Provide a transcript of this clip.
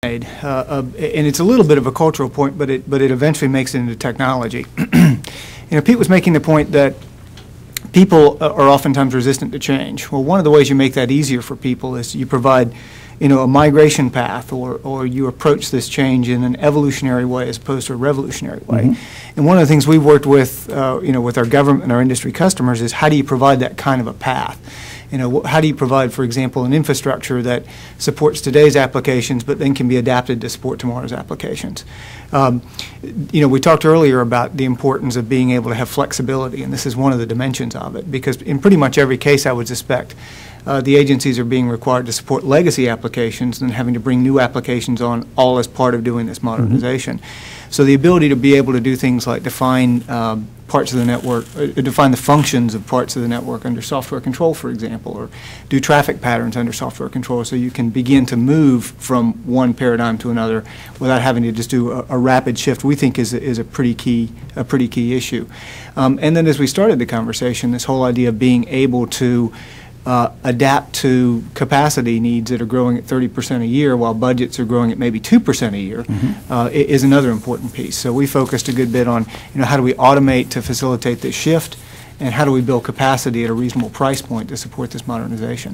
made, and it's a little bit of a cultural point, but it eventually makes it into technology. Pete was making the point that people are oftentimes resistant to change. Well, one of the ways you make that easier for people is you provide, a migration path, or you approach this change in an evolutionary way as opposed to a revolutionary way. Mm-hmm. And one of the things we've worked with, with our government and our industry customers is how do you provide that kind of a path? How do you provide, for example, an infrastructure that supports today's applications but then can be adapted to support tomorrow's applications? We talked earlier about the importance of being able to have flexibility, and this is one of the dimensions of it, because in pretty much every case I would suspect the agencies are being required to support legacy applications and having to bring new applications on, all as part of doing this modernization. Mm-hmm. So the ability to be able to do things like define parts of the network, define the functions of parts of the network under software control, for example, or do traffic patterns under software control, so you can begin to move from one paradigm to another without having to just do a rapid shift, we think is a pretty key issue. And then as we started the conversation, this whole idea of being able to adapt to capacity needs that are growing at 30% a year while budgets are growing at maybe 2% a year is another important piece. So we focused a good bit on how do we automate to facilitate this shift, and how do we build capacity at a reasonable price point to support this modernization.